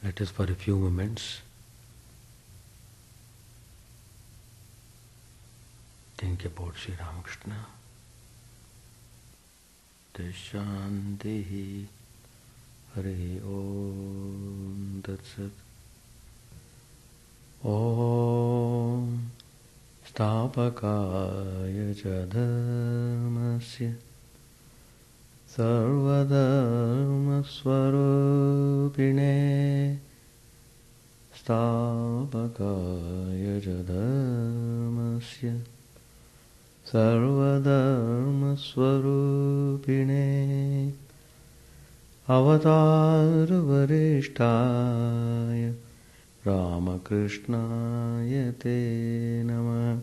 Let us for a few moments think about Sri Ramakrishna. Shanti Hari Om Tat Sat. Om Stapakaya Dharmasya Sarvadharma Swarupine Stapakaya Dharmasya Sarvadharma Swarupine Avatar Varishtaya Ramakrishna Te Namah.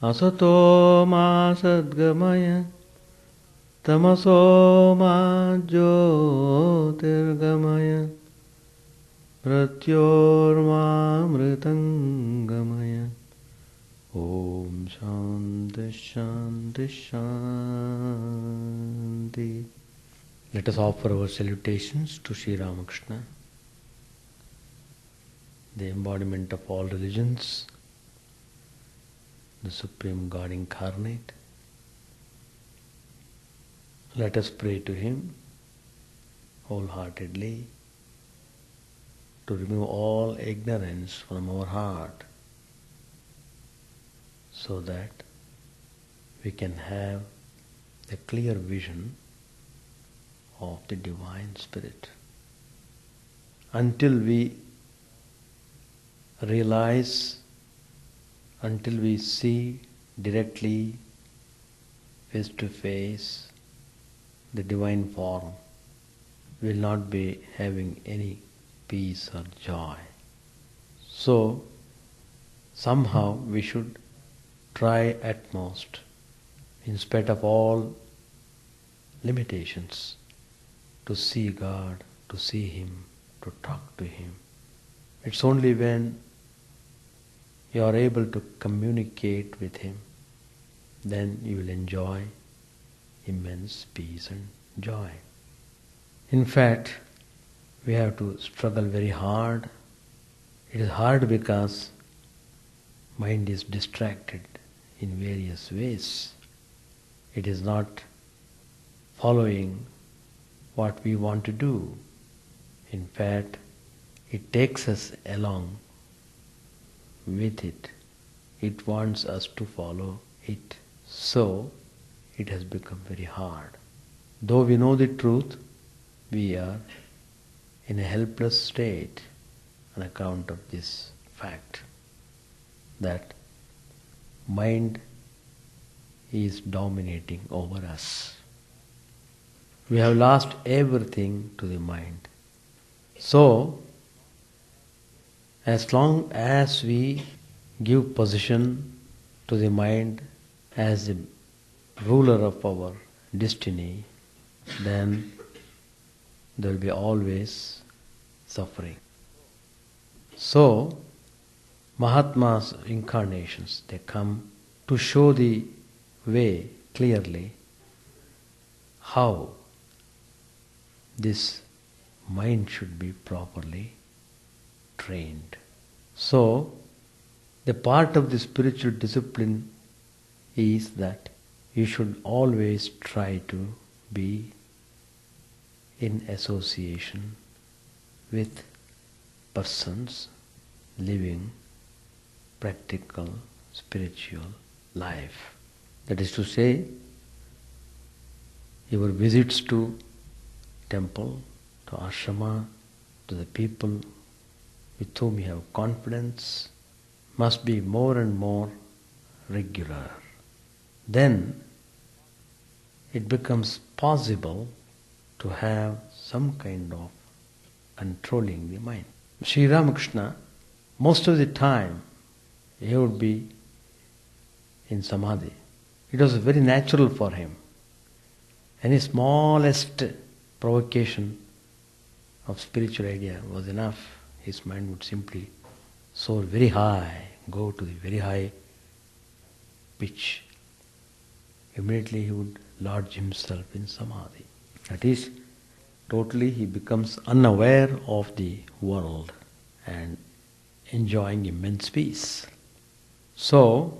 Asato ma sadgamaya tamaso ma jyotirgamaya pratyorma mritangamaya. Om Shanti Shanti Shanti. Let us offer our salutations to Sri Ramakrishna, the embodiment of all religions, the Supreme God incarnate. Let us pray to Him wholeheartedly to remove all ignorance from our heart, so that we can have a clear vision of the Divine Spirit. Until we realize, until we see directly, face to face, the Divine form, we will not be having any peace or joy. So, somehow we should try at most, in spite of all limitations, to see God, to see Him, to talk to Him. It's only when you are able to communicate with Him, then you will enjoy immense peace and joy. In fact, we have to struggle very hard. It is hard because mind is distracted in various ways. It is not following what we want to do. In fact, it takes us along with it. It wants us to follow it. So, it has become very hard. Though we know the truth, we are in a helpless state on account of this fact that mind is dominating over us. We have lost everything to the mind. So, as long as we give position to the mind as the ruler of our destiny, then there will be always suffering. So, Mahatma's incarnations, they come to show the way clearly how this mind should be properly trained. So, the part of the spiritual discipline is that you should always try to be in association with persons living practical spiritual life. That is to say, your visits to temple, to ashrama, to the people with whom you have confidence must be more and more regular. Then it becomes possible to have some kind of controlling the mind. Sri Ramakrishna, most of the time, he would be in samadhi. It was very natural for him. Any smallest provocation of spiritual idea was enough. His mind would simply soar very high, go to the very high pitch. Immediately he would lodge himself in samadhi. That is, Totally he becomes unaware of the world and enjoying immense peace. So,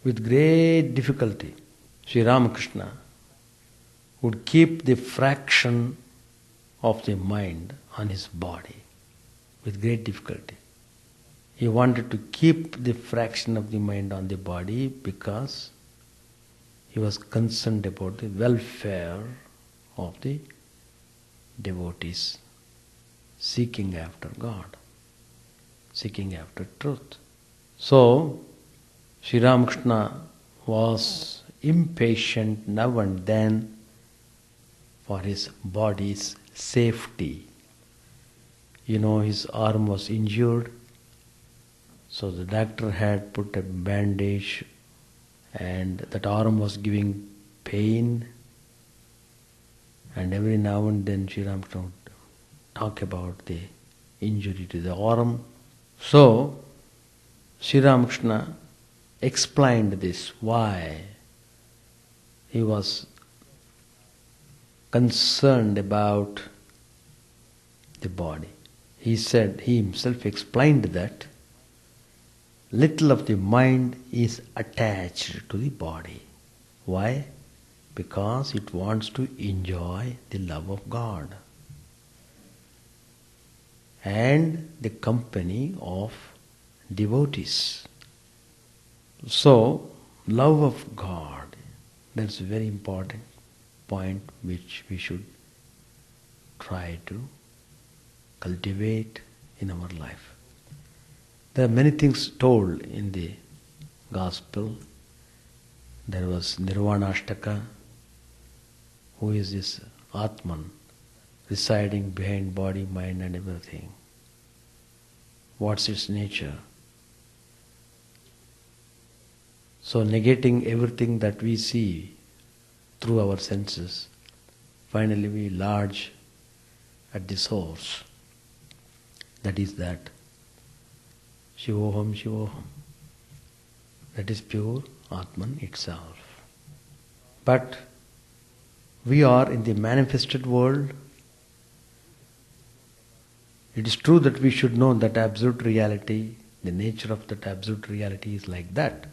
with great difficulty, Sri Ramakrishna would keep the fraction of the mind on his body with great difficulty. He wanted to keep the fraction of the mind on the body because he was concerned about the welfare of the devotees seeking after God, seeking after truth. So, Sri Ramakrishna was impatient now and then for his body's safety. His arm was injured, so the doctor had put a bandage and that arm was giving pain. And every now and then Sri Ramakrishna would talk about the injury to the arm. So, Sri Ramakrishna explained this, why he was concerned about the body. He himself explained that little of the mind is attached to the body. Why? Because it wants to enjoy the love of God and the company of devotees. So, love of God, that's a very important point which we should try to cultivate in our life. There are many things told in the Gospel. There was Nirvanashtaka, who is this Atman, residing behind body, mind and everything. What's its nature? So negating everything that we see through our senses, finally we lodge at the source. That is that Shivoham, Shivoham. That is pure Atman itself. But we are in the manifested world. It is true that we should know that absolute reality, the nature of that absolute reality is like that.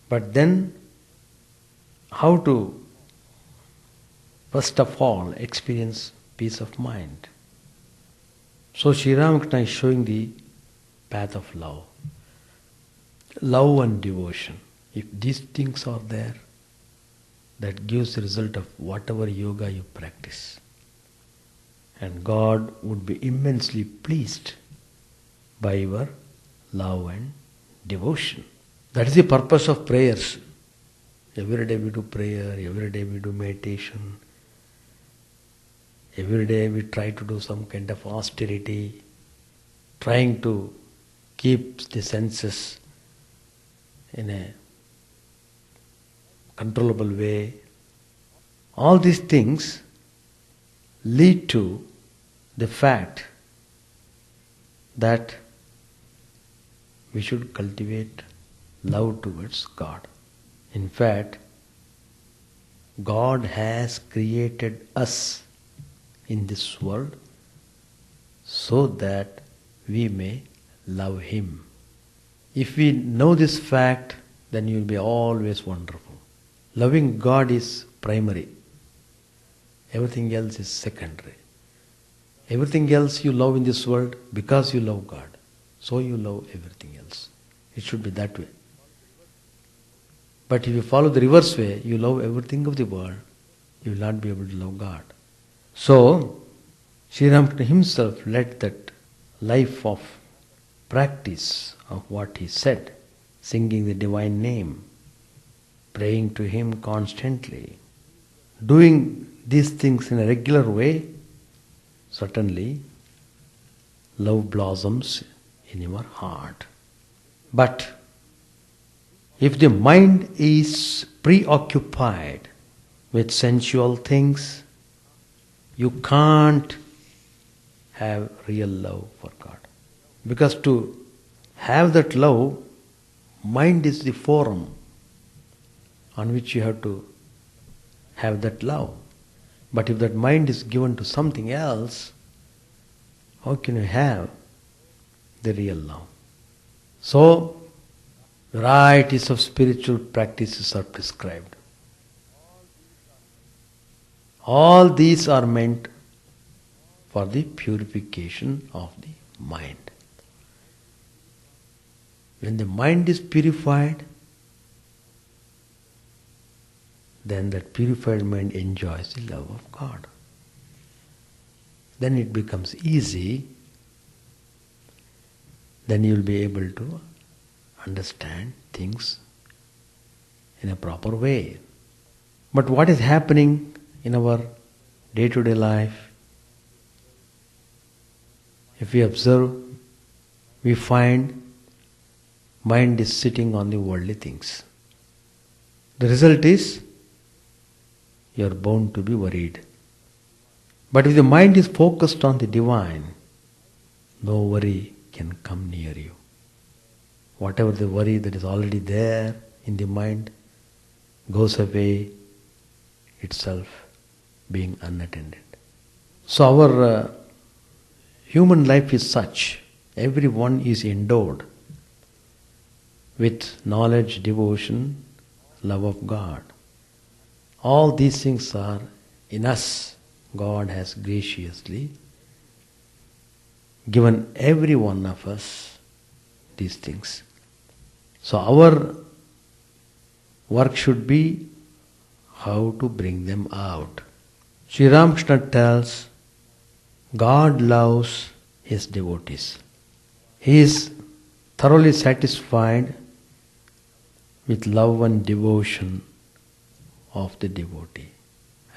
But then, how to, first of all, experience peace of mind? So Sri Ramakrishna is showing the path of love. Love and devotion. If these things are there, that gives the result of whatever yoga you practice. And God would be immensely pleased by your love and devotion. That is the purpose of prayers. Every day we do prayer, every day we do meditation, every day we try to do some kind of austerity, trying to keep the senses in a controllable way. All these things lead to the fact that we should cultivate love towards God. In fact, God has created us in this world so that we may love Him. If we know this fact, then you will be always wonderful. Loving God is primary. Everything else is secondary. Everything else you love in this world because you love God. So you love everything else. It should be that way. But if you follow the reverse way, you love everything of the world, you will not be able to love God. So, Sri Ramakrishna himself led that life of practice of what he said, singing the divine name, praying to Him constantly, doing these things in a regular way. Certainly, love blossoms in your heart. But if the mind is preoccupied with sensual things, you can't have real love for God. Because to have that love, mind is the forum on which you have to have that love. But if that mind is given to something else, how can you have the real love? So, varieties of spiritual practices are prescribed. All these are meant for the purification of the mind. When the mind is purified, then that purified mind enjoys the love of God. Then it becomes easy. Then you will be able to understand things in a proper way. But what is happening in our day-to-day life? If we observe, we find mind is sitting on the worldly things. The result is you are bound to be worried. But if the mind is focused on the divine, no worry can come near you. Whatever the worry that is already there in the mind goes away itself, being unattended. So our human life is such. Everyone is endowed with knowledge, devotion, love of God. All these things are in us. God has graciously given every one of us these things. So our work should be how to bring them out. Sri Ramakrishna tells, God loves his devotees. He is thoroughly satisfied with love and devotion of the devotee.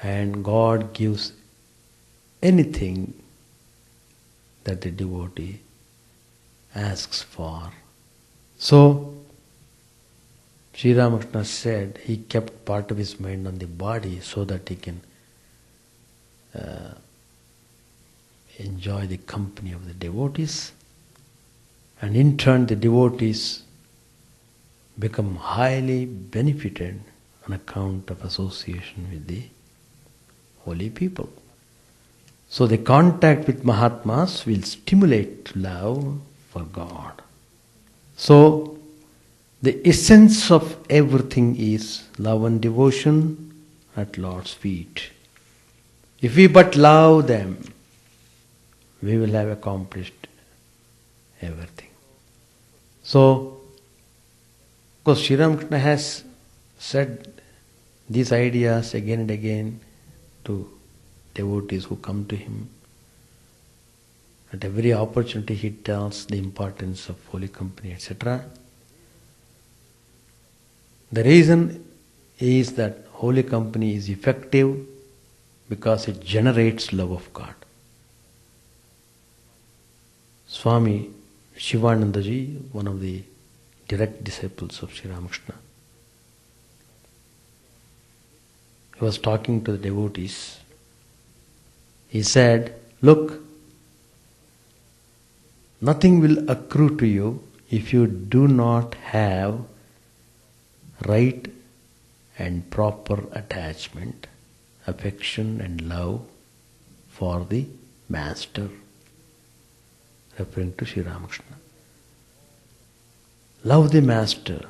And God gives anything that the devotee asks for. So, Sri Ramakrishna said he kept part of his mind on the body so that he can enjoy the company of the devotees, and in turn the devotees become highly benefited on account of association with the holy people. So the contact with Mahatmas will stimulate love for God. So the essence of everything is love and devotion at Lord's feet. If we but love them, we will have accomplished everything. So, because Sri Ramakrishna has said these ideas again and again to devotees who come to him. At every opportunity he tells the importance of holy company, etc. The reason is that holy company is effective because it generates love of God. Swami Chidananda ji, one of the direct disciples of Sri Ramakrishna, he was talking to the devotees. He said, look, nothing will accrue to you if you do not have right and proper attachment, affection and love for the Master, referring to Sri Ramakrishna. Love the Master.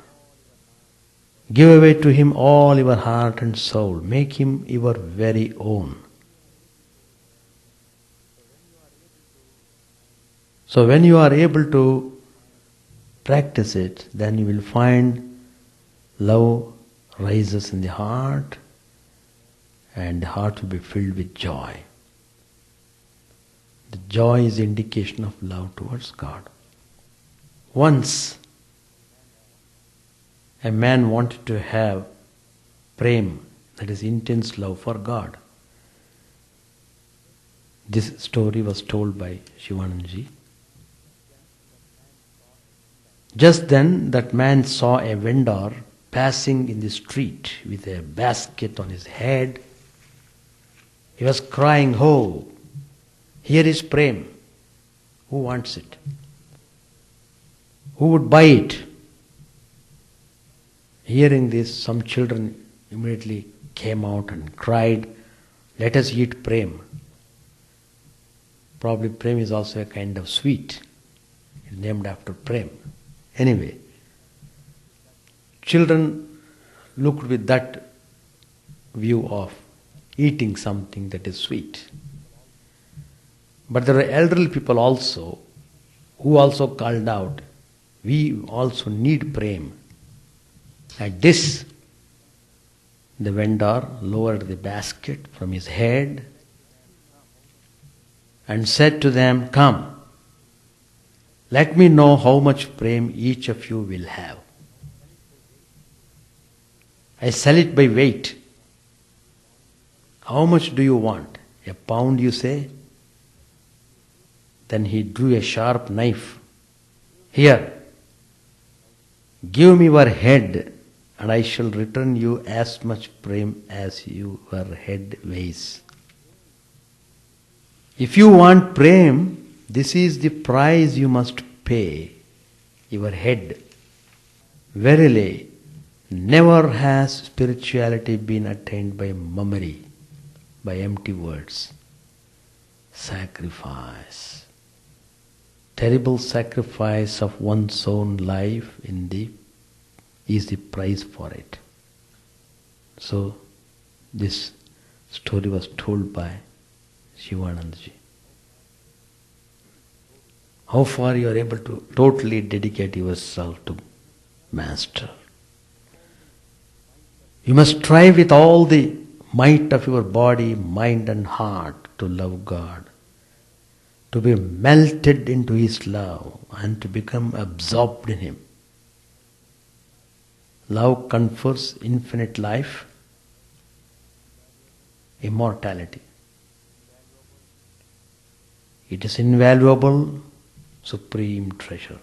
Give away to him all your heart and soul. Make him your very own. So when you are able to practice it, then you will find love rises in the heart and the heart will be filled with joy. The joy is the indication of love towards God. Once a man wanted to have prem, that is intense love for God. This story was told by Shivananji. Just then that man saw a vendor passing in the street with a basket on his head. He was crying, "Oh, here is prem. Who wants it? Who would buy it?" Hearing this, some children immediately came out and cried, Let us eat prem. Probably prem is also a kind of sweet. It's named after prem. Anyway, children looked with that view of eating something that is sweet. But there are elderly people also who also called out, we also need prem. At this, the vendor lowered the basket from his head and said to them, come, let me know how much prem each of you will have. I sell it by weight. How much do you want? A pound, you say? Then he drew a sharp knife. Here, give me your head, and I shall return you as much prem as your head weighs. If you want prem, this is the price you must pay, your head. Verily, never has spirituality been attained by mummery, by empty words. Sacrifice. Terrible sacrifice of one's own life is the price for it. So, this story was told by Shivanandaji. How far you are able to totally dedicate yourself to Master. You must strive with all the might of your body, mind and heart to love God, to be melted into His love and to become absorbed in Him. Love confers infinite life, immortality. It is invaluable, supreme treasure.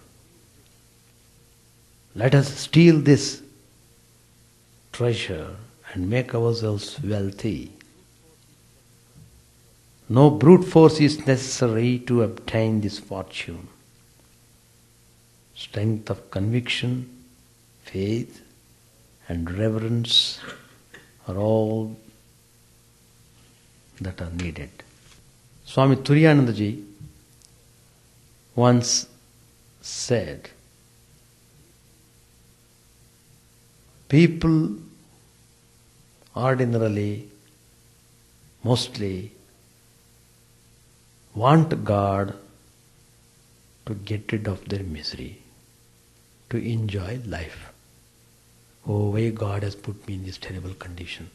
Let us steal this treasure and make ourselves wealthy. No brute force is necessary to obtain this fortune. Strength of conviction, faith, and reverence are all that are needed. Swami Chidananda once said, people ordinarily, mostly, want God to get rid of their misery, to enjoy life. Oh, why God has put me in this terrible condition.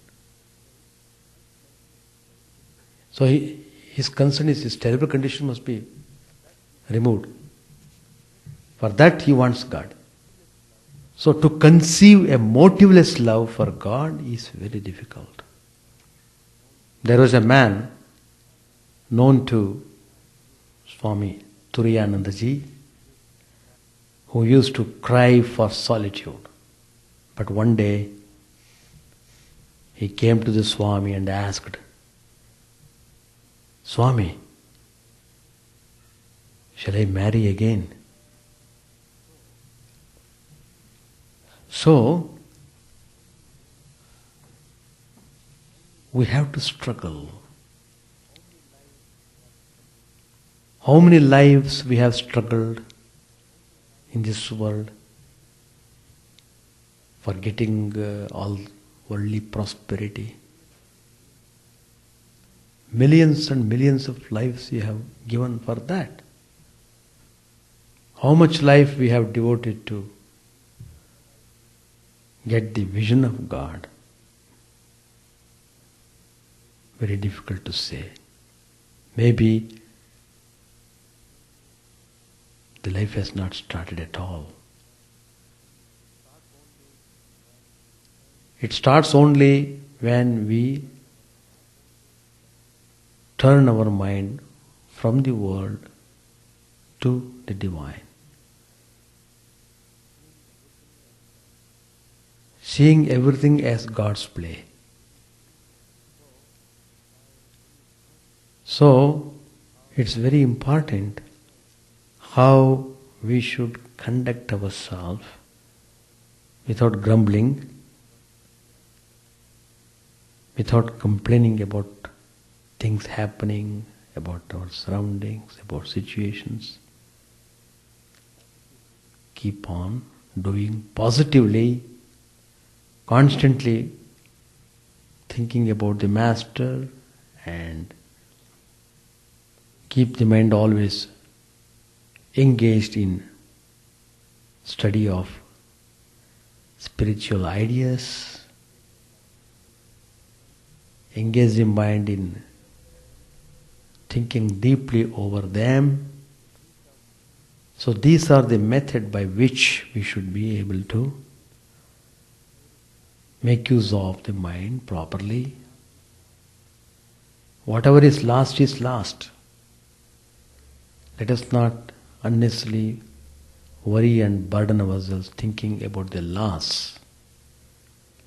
So his concern is this terrible condition must be removed. For that he wants God. So to conceive a motiveless love for God is very difficult. There was a man known to Swami Chidananda who used to cry for solitude. But one day he came to the Swami and asked, Swami, shall I marry again? So, we have to struggle. How many lives we have struggled in this world for getting all worldly prosperity. Millions and millions of lives we have given for that. How much life we have devoted to get the vision of God. Very difficult to say. Maybe the life has not started at all. It starts only when we turn our mind from the world to the divine. Seeing everything as God's play. So, it's very important how we should conduct ourselves without grumbling, without complaining about things happening, about our surroundings, about situations. Keep on doing positively, constantly thinking about the Master, and keep the mind always engaged in study of spiritual ideas. Engage the mind in thinking deeply over them. So these are the method by which we should be able to make use of the mind properly. Whatever is lost is lost. Let us not unnecessarily worry and burden ourselves thinking about the loss.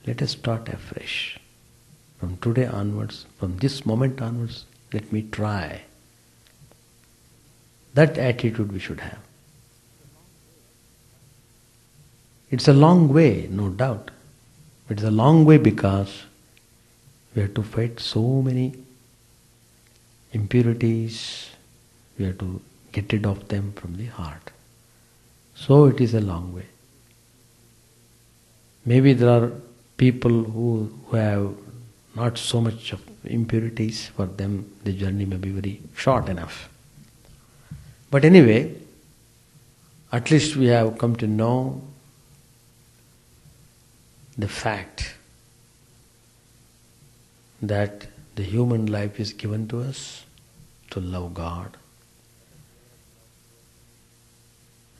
Let us start afresh. From today onwards, from this moment onwards, let me try. That attitude we should have. It's a long way, no doubt. It's a long way because we have to fight so many impurities. We have to get rid of them from the heart. So it is a long way. Maybe there are people who have not so much of impurities. For them the journey may be very short enough. But anyway, at least we have come to know the fact that the human life is given to us to love God.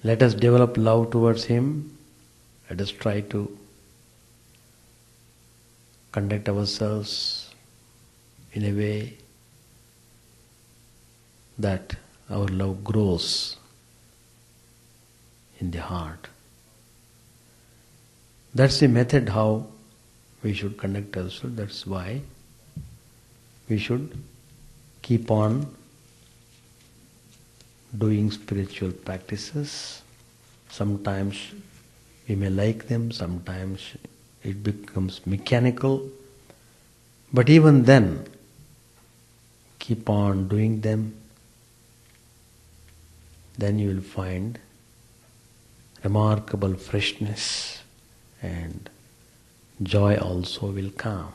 Let us develop love towards Him. Let us try to conduct ourselves in a way that our love grows in the heart. That's the method how we should conduct ourselves. That's why we should keep on doing spiritual practices. Sometimes we may like them, sometimes it becomes mechanical, but even then, keep on doing them. Then you will find remarkable freshness, and joy also will come.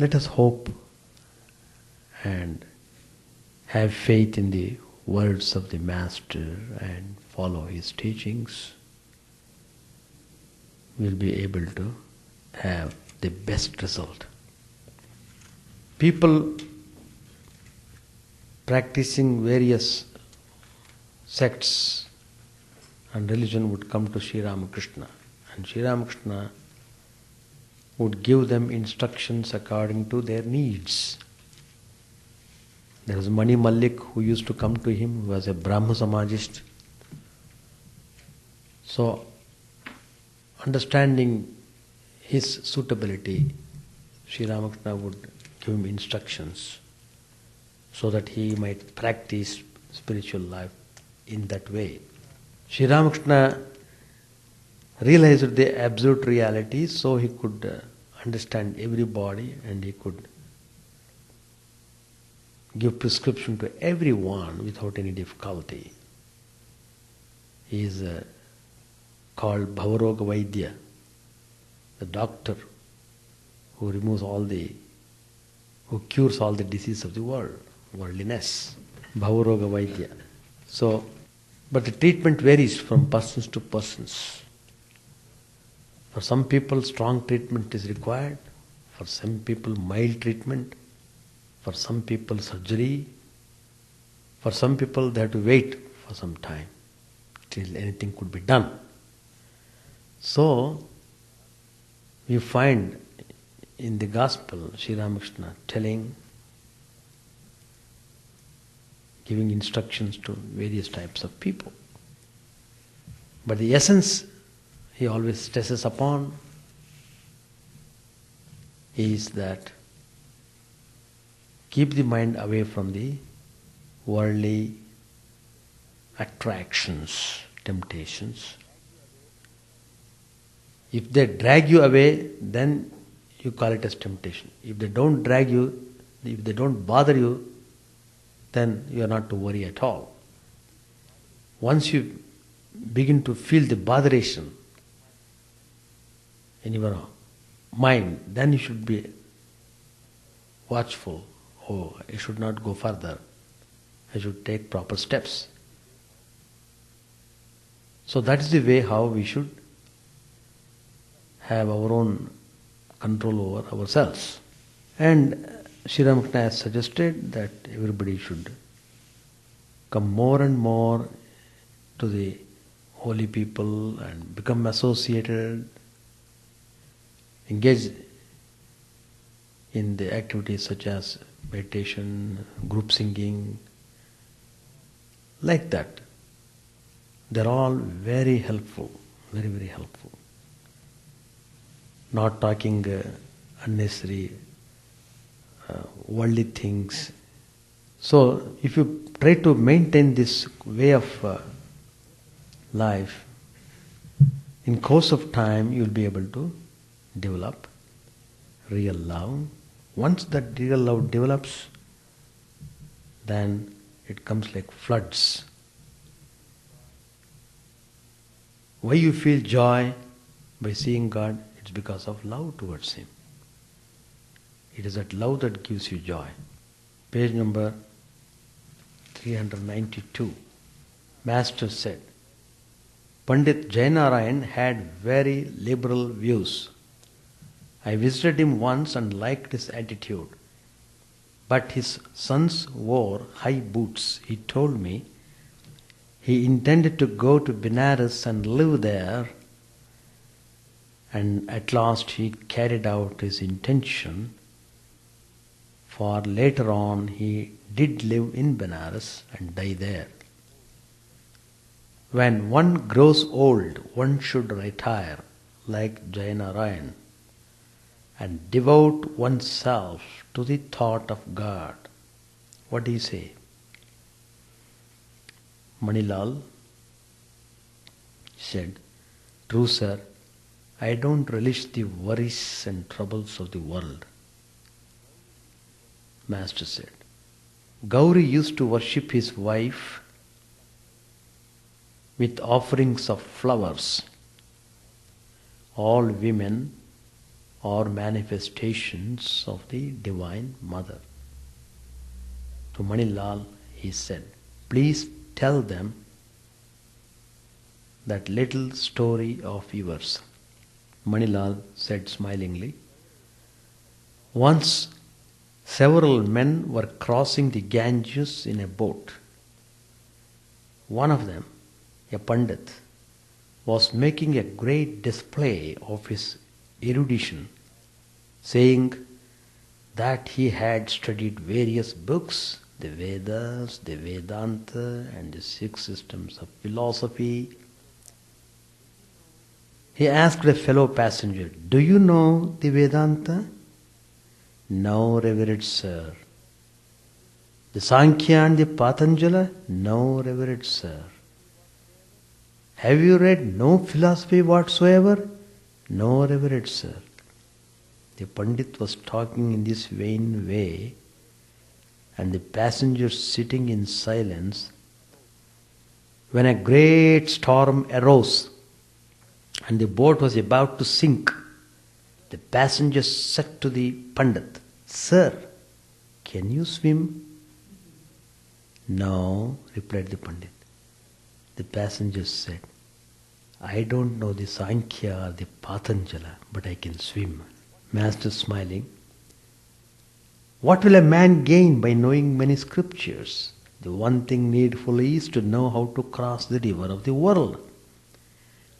Let us hope and have faith in the words of the Master and follow his teachings. We will be able to have the best result. People practicing various sects and religion would come to Sri Ramakrishna, and Sri Ramakrishna would give them instructions according to their needs. There was Mani Malik who used to come to him, who was a Brahma Samajist. So, understanding his suitability, Sri Ramakrishna would give him instructions so that he might practice spiritual life in that way. Sri Ramakrishna realized the absolute reality, so he could understand everybody and he could give prescription to everyone without any difficulty. He is called Bhavaroga Vaidya, the doctor who removes who cures all the diseases of the world, worldliness. Bhavaroga Vaidya. So, but the treatment varies from persons to persons. For some people, strong treatment is required. For some people, mild treatment. For some people, surgery. For some people, they have to wait for some time till anything could be done. So, we find in the Gospel, Sri Ramakrishna giving instructions to various types of people. But the essence he always stresses upon is that keep the mind away from the worldly attractions, temptations. If they drag you away, then you call it as temptation. If they don't drag you, if they don't bother you, then you are not to worry at all. Once you begin to feel the botheration in your mind, then you should be watchful. Oh, I should not go further. I should take proper steps. So that is the way how we should have our own control over ourselves. And Sri Ramakrishna has suggested that everybody should come more and more to the holy people and become associated, engage in the activities such as meditation, group singing, like that. They're all very helpful, very, very helpful. Not talking unnecessary worldly things. So if you try to maintain this way of life, in course of time you will be able to develop real love. Once that real love develops, then it comes like floods. Why you feel joy by seeing God? It's because of love towards Him. It is that love that gives you joy. Page number 392. Master said, Pandit Jainarayan had very liberal views. I visited him once and liked his attitude. But his sons wore high boots. He told me he intended to go to Benares and live there, and at last he carried out his intention, for later on he did live in Benares and die there. When one grows old, one should retire like Jainarayan and devote oneself to the thought of God. What do you say? Manilal said, True, sir, I don't relish the worries and troubles of the world. Master said, Gauri used to worship his wife with offerings of flowers. All women are manifestations of the Divine Mother. To Manilal he said, Please tell them that little story of yours. Manilal said smilingly, Once several men were crossing the Ganges in a boat. One of them, a Pandit, was making a great display of his erudition, saying that he had studied various books, the Vedas, the Vedanta, and the 6 systems of philosophy. He asked a fellow passenger, Do you know the Vedanta? No, revered sir. The Sankhya and the Patanjala? No, revered sir. Have you read no philosophy whatsoever? No, revered sir. The Pandit was talking in this vain way, and the passengers sitting in silence, when a great storm arose and the boat was about to sink. The passengers said to the Pandit, Sir, can you swim? No, replied the Pandit. The passengers said, I don't know the Sankhya or the Patanjala, but I can swim. Master smiling, What will a man gain by knowing many scriptures? The one thing needful is to know how to cross the river of the world.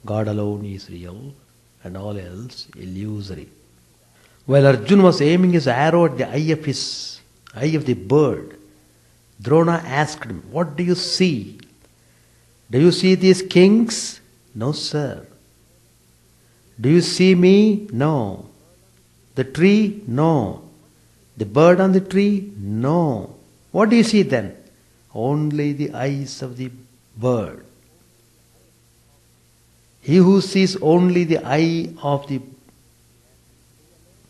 God alone is real and all else illusory. While Arjuna was aiming his arrow at the eye of the bird, Drona asked him, What do you see? Do you see these kings? No, sir. Do you see me? No. The tree? No. The bird on the tree? No. What do you see then? Only the eyes of the bird. He who sees only the eye of the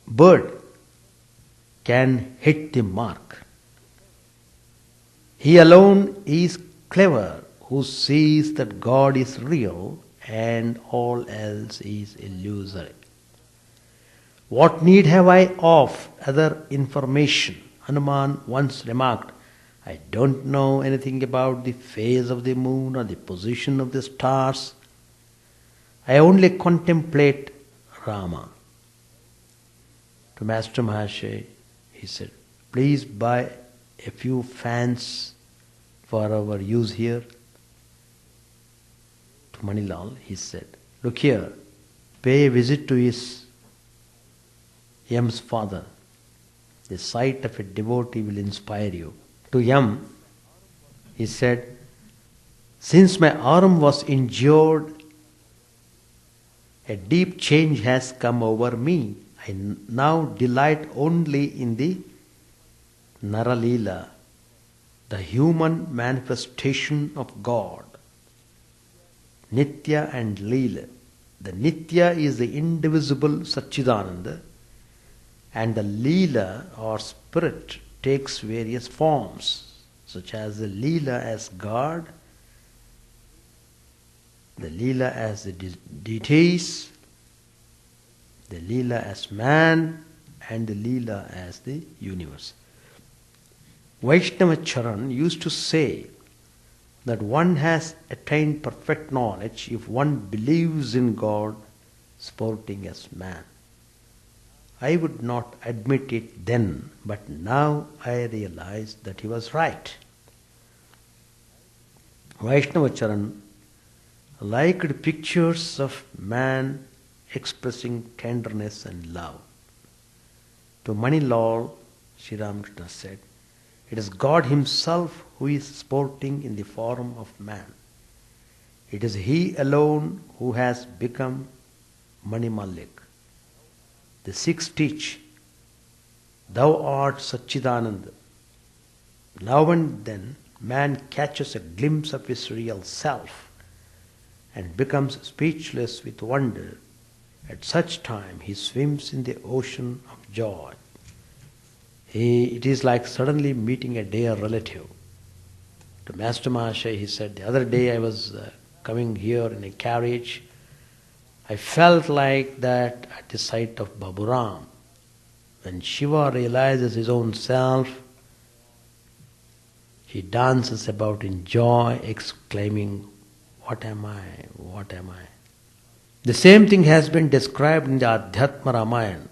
bird can hit the mark. He alone is clever who sees that God is real and all else is illusory. What need have I of other information? Hanuman once remarked, I don't know anything about the phase of the moon or the position of the stars. I only contemplate Rama. To Master Mahashay, he said, please buy a few fans for our use here. To Manilal, he said, look here, pay a visit to his Yam's father. The sight of a devotee will inspire you. To Yam, he said, since my arm was injured, a deep change has come over me. I now delight only in the Naralila, the human manifestation of God. Nitya and Leela. The Nitya is the indivisible Satchidananda, and the Leela or spirit takes various forms, such as the Leela as God, the Leela as the deities, the Leela as man, and the Leela as the universe. Vaishnava Charan used to say that one has attained perfect knowledge if one believes in God sporting as man. I would not admit it then, but now I realize that he was right. Vaishnava Charan liked pictures of man expressing tenderness and love. To Manilal, Sri Ramakrishna said, it is God himself who is sporting in the form of man. It is he alone who has become Mani Malik. The Sikhs teach, thou art Satchidananda. Now and then man catches a glimpse of his real self and becomes speechless with wonder. At such time he swims in the ocean of joy. It is like suddenly meeting a dear relative. To Master Mahashay, he said, the other day I was coming here in a carriage. I felt like that at the sight of Baburam. When Shiva realizes his own self, he dances about in joy, exclaiming, what am I? What am I? The same thing has been described in the Adhyatma Ramayana.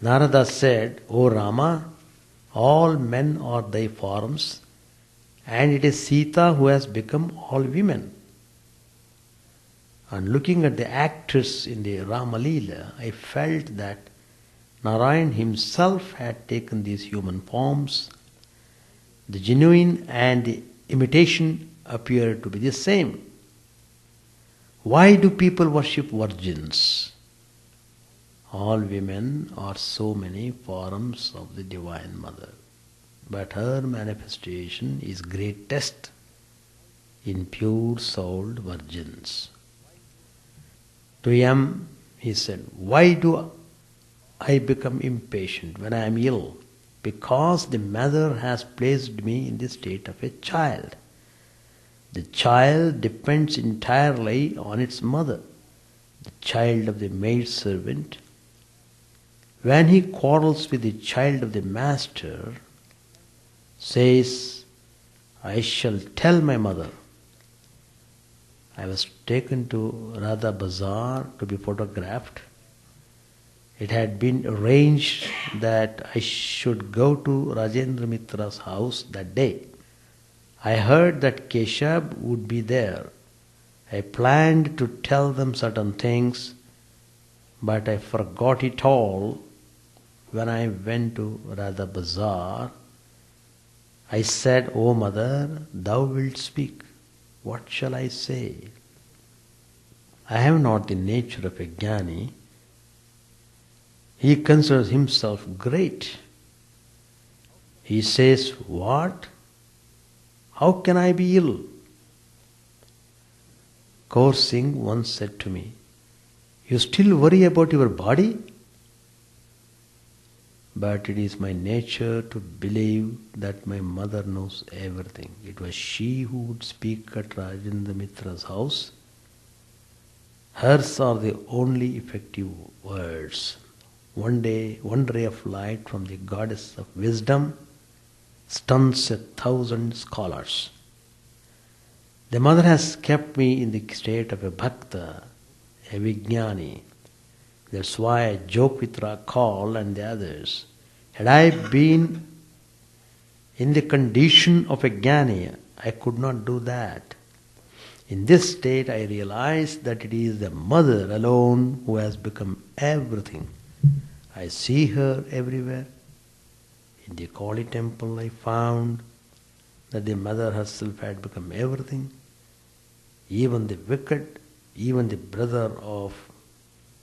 Narada said, O Rama, all men are thy forms, and it is Sita who has become all women. And looking at the actors in the Rama Leela, I felt that Narayan himself had taken these human forms. The genuine and the imitation appear to be the same. Why do people worship virgins? All women are so many forms of the Divine Mother, but her manifestation is greatest in pure-souled virgins. To him, he said, why do I become impatient when I am ill? Because the mother has placed me in the state of a child. The child depends entirely on its mother. The child of the maidservant, when he quarrels with the child of the master, says, I shall tell my mother. I was taken to Radha Bazaar to be photographed. It had been arranged that I should go to Rajendra Mitra's house that day. I heard that Keshab would be there. I planned to tell them certain things, but I forgot it all when I went to Radha Bazaar. I said, O mother, thou wilt speak. What shall I say? I have not the nature of a jnani. He considers himself great. He says, what? How can I be ill? Kaur Singh once said to me, you still worry about your body? but it is my nature to believe that my mother knows everything. It was she who would speak at Rajendra Mitra's house. Hers are the only effective words. One day, one ray of light from the goddess of wisdom stuns 1,000 scholars. The mother has kept me in the state of a bhakta, a vijnani. That's why I joke with Rakal and the others. Had I been in the condition of a jnani, I could not do that. In this state, I realize that it is the mother alone who has become everything. I see her everywhere. In the Kali temple, I found that the mother herself had become everything. Even the wicked, even the brother of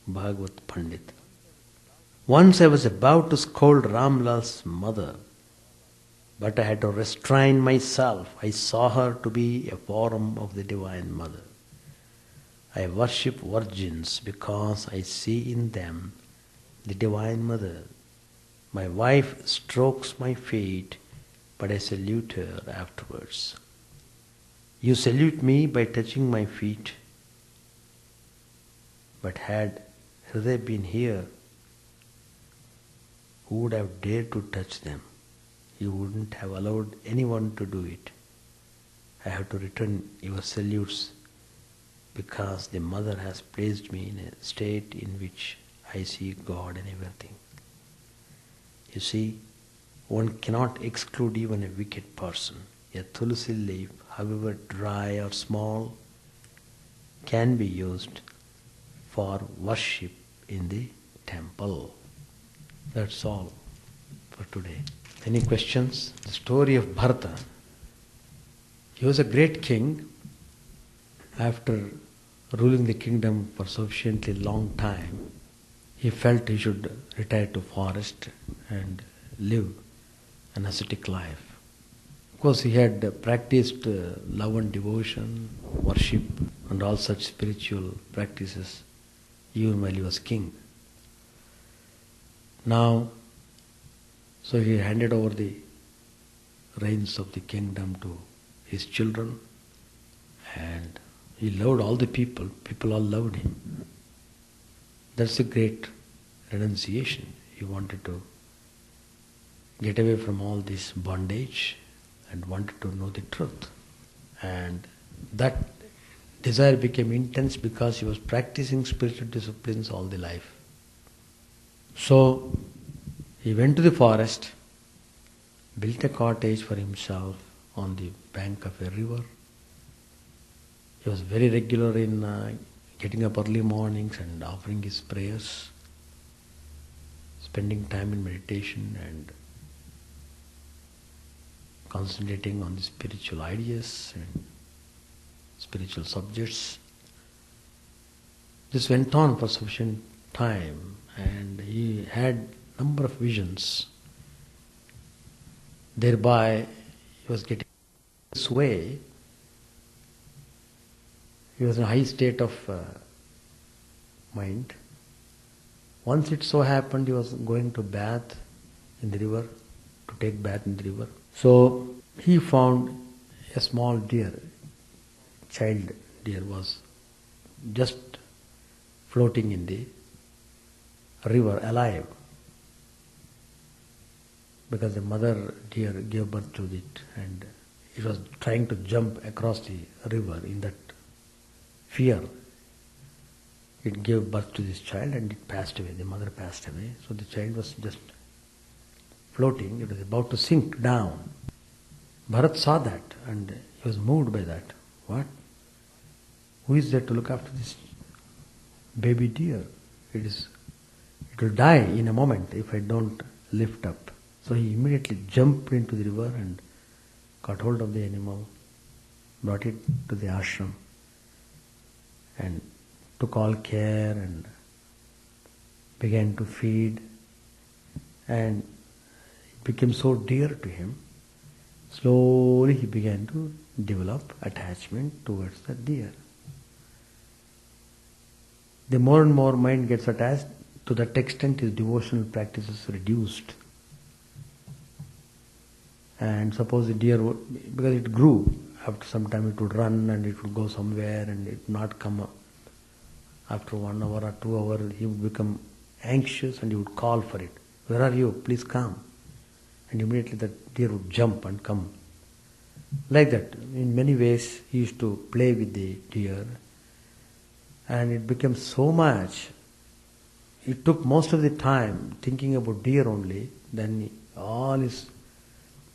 Bhagavad Pandit. Once I was about to scold Ramlal's mother, but I had to restrain myself. I saw her to be a form of the Divine Mother. I worship virgins because I see in them the Divine Mother. My wife strokes my feet, but I salute her afterwards. You salute me by touching my feet, but had Hriday been here, who would have dared to touch them? You wouldn't have allowed anyone to do it. I have to return your salutes because the mother has placed me in a state in which I see God in everything. You see, one cannot exclude even a wicked person. A tulsi leaf, however dry or small, can be used for worship in the temple. That's all for today. Any questions? The story of Bharata. He was a great king. After ruling the kingdom for sufficiently long time, he felt he should retire to forest and live an ascetic life. Of course, he had practiced love and devotion, worship, and all such spiritual practices even while he was king. Now, so he handed over the reins of the kingdom to his children, and he loved all the people. People all loved him. That's a great renunciation. He wanted to get away from all this bondage and wanted to know the truth. And that desire became intense because he was practicing spiritual disciplines all the life. So he went to the forest, built a cottage for himself on the bank of a river. He was very regular in getting up early mornings and offering his prayers, spending time in meditation and concentrating on the spiritual ideas and spiritual subjects. This went on for sufficient time, and he had number of visions. Thereby, he was getting this way. He was in a high state of mind. Once it so happened, he was going to bath in the river, to take bath in the river. So he found a small deer, child deer was just floating in the river alive, because the mother deer gave birth to it and it was trying to jump across the river. In that fear, it gave birth to this child and it passed away. The mother passed away. So the child was just floating. It was about to sink down. Bharat saw that and he was moved by that. What? Who is there to look after this baby deer? It will die in a moment if I don't lift up. So he immediately jumped into the river and got hold of the animal, brought it to the ashram and took all care and began to feed, and it became so dear to him. Slowly he began to develop attachment towards the deer. The more and more mind gets attached, to that extent his devotional practice is reduced. And suppose the deer would, because it grew, after some time it would run and it would go somewhere and it would not come up. After 1 hour or 2 hours, he would become anxious and he would call for it. Where are you? Please come. And immediately the deer would jump and come. Like that. In many ways, he used to play with the deer. And it became so much. It took most of the time thinking about deer only. Then all his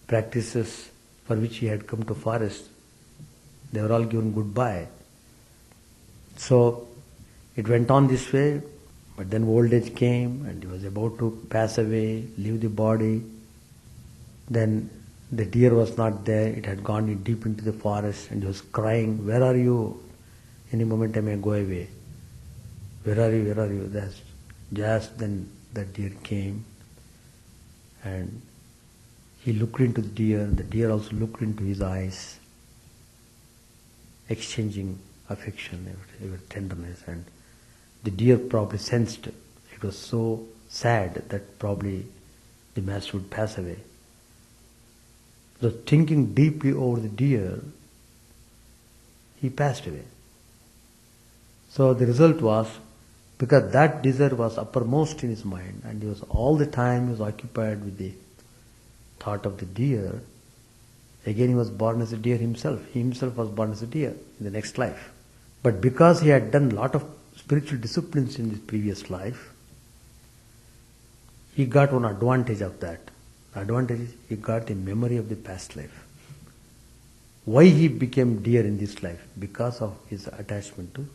practices for which he had come to forest, they were all given goodbye. So it went on this way, but then old age came and he was about to pass away, leave the body. Then the deer was not there, it had gone deep into the forest and he was crying, where are you? Any moment I may go away. Where are you? Where are you? That's just then the deer came and he looked into the deer also looked into his eyes, exchanging affection, every tenderness, and the deer probably sensed it was so sad that probably the master would pass away. So thinking deeply over the deer, he passed away. So the result was, because that desire was uppermost in his mind and he was all the time he was occupied with the thought of the deer, again he was born as a deer himself. He himself was born as a deer in the next life. But because he had done a lot of spiritual disciplines in his previous life, he got one advantage of that. The advantage is he got the memory of the past life. Why he became deer in this life? Because of his attachment to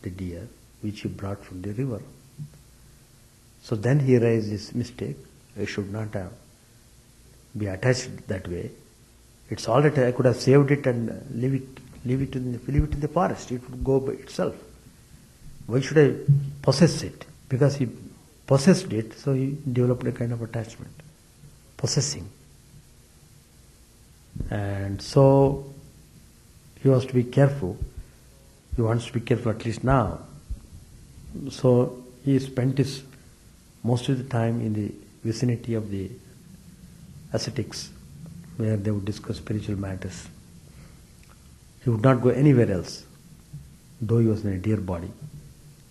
the deer which he brought from the river. So then he realized this mistake. I should not have be attached that way. It's all that I could have saved it and leave it in the forest. It would go by itself. Why should I possess it? Because he possessed it, so he developed a kind of attachment. Possessing. And so he was to be careful. He wants to be careful at least now. So he spent his most of the time in the vicinity of the ascetics, where they would discuss spiritual matters. He would not go anywhere else, though he was in a deer body.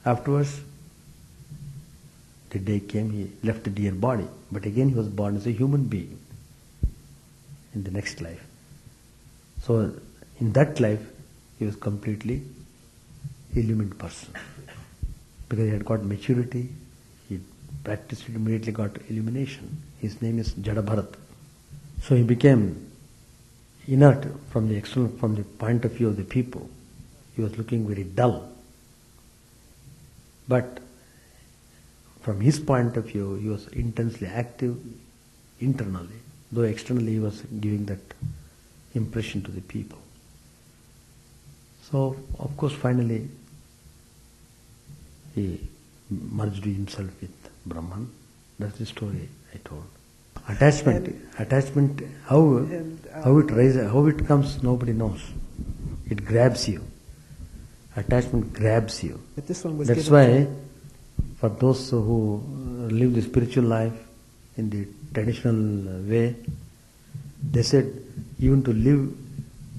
Afterwards, the day came, he left the deer body, but again he was born as a human being in the next life. So in that life, he was completely illumined person. Because he had got maturity, he practiced it, immediately got illumination. His name is Jadabharat. So he became inert from the external, from the point of view of the people. He was looking very dull. But from his point of view, he was intensely active internally, though externally he was giving that impression to the people. So, of course, finally, he merged himself with Brahman. That's the story I told. Attachment, how it rises, how it comes, nobody knows. It grabs you. Attachment grabs you. But this one was That's why, for those who live the spiritual life in the traditional way, they said even to live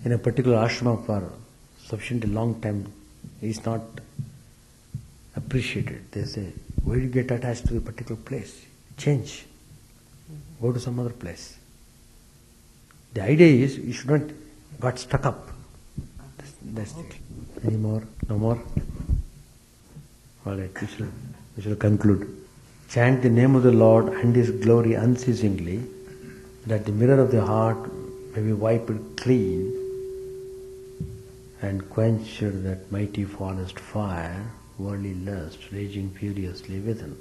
in a particular ashrama for sufficiently long time is not appreciated. They say, why do you get attached to a particular place? Change. Go to some other place. The idea is you should not got stuck up. That's okay. Any more? No more? All right, we shall conclude. Chant the name of the Lord and His glory unceasingly, that the mirror of the heart may be wiped clean and quenched that mighty forest fire, worldly lust, raging furiously within.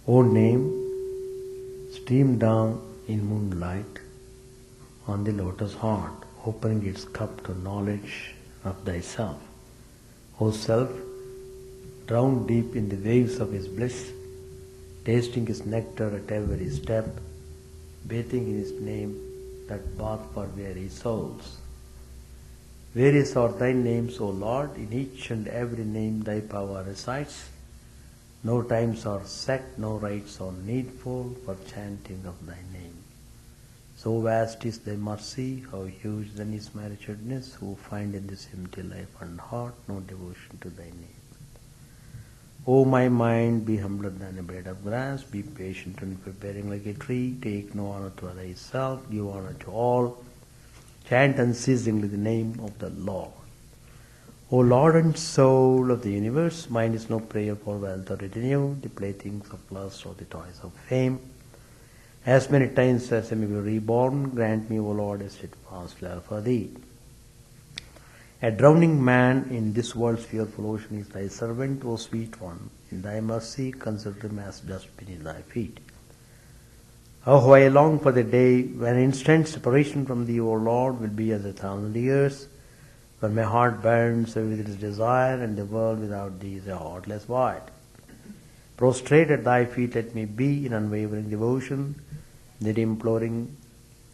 O name, stream down in moonlight on the lotus heart, opening its cup to knowledge of thyself. O self, drowned deep in the waves of his bliss, tasting his nectar at every step, bathing in his name, that bath for weary souls. Various are thy names, O Lord, in each and every name thy power resides. No times are set, no rites are needful for chanting of thy name. So vast is thy mercy, how huge then is my wretchedness, who find in this empty life and heart no devotion to thy name. O my mind, be humbler than a blade of grass, be patient and forbearing like a tree, take no honor to thyself, give honor to all, chant unceasingly the name of the Lord. O Lord and soul of the universe, mine is no prayer for wealth or retinue, the playthings of lust or the toys of fame. As many times as I may be reborn, grant me, O Lord, a steadfast love for thee. A drowning man in this world's fearful ocean is thy servant, O sweet one. In thy mercy, consider him as dust beneath thy feet. Oh, how I long for the day when instant separation from thee, O Lord, will be as 1,000 years, when my heart burns with its desire, and the world without thee is a heartless void. Prostrate at thy feet let me be in unwavering devotion, not imploring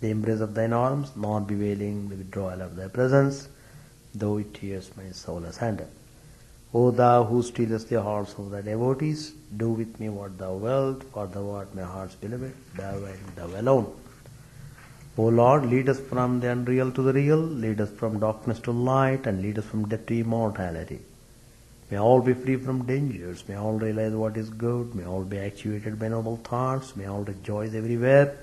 the embrace of thine arms, nor bewailing the withdrawal of thy presence, though it tears my soul asunder. O thou who stealest the hearts of thy devotees, do with me what thou wilt, for thou art my heart's beloved, thou and thou alone. O Lord, lead us from the unreal to the real, lead us from darkness to light, and lead us from death to immortality. May all be free from dangers, may all realize what is good, may all be actuated by noble thoughts, may all rejoice everywhere.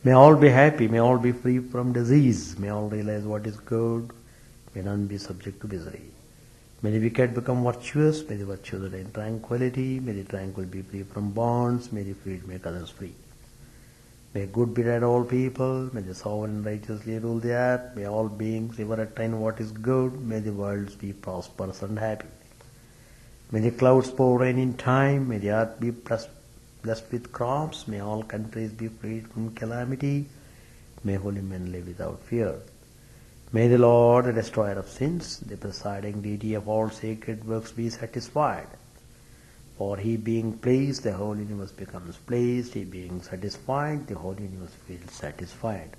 May all be happy, may all be free from disease, may all realize what is good, may none be subject to misery. May the wicked become virtuous, may the virtuous attain tranquility, may the tranquil be free from bonds, may the freed make others free. May good be at all people, may the sovereign righteously rule the earth, may all beings ever attain what is good, may the worlds be prosperous and happy. May the clouds pour rain in time, may the earth be blessed with crops, may all countries be freed from calamity, may holy men live without fear. May the Lord, the destroyer of sins, the presiding deity of all sacred works, be satisfied. For he being pleased, the whole universe becomes pleased, he being satisfied, the whole universe feels satisfied.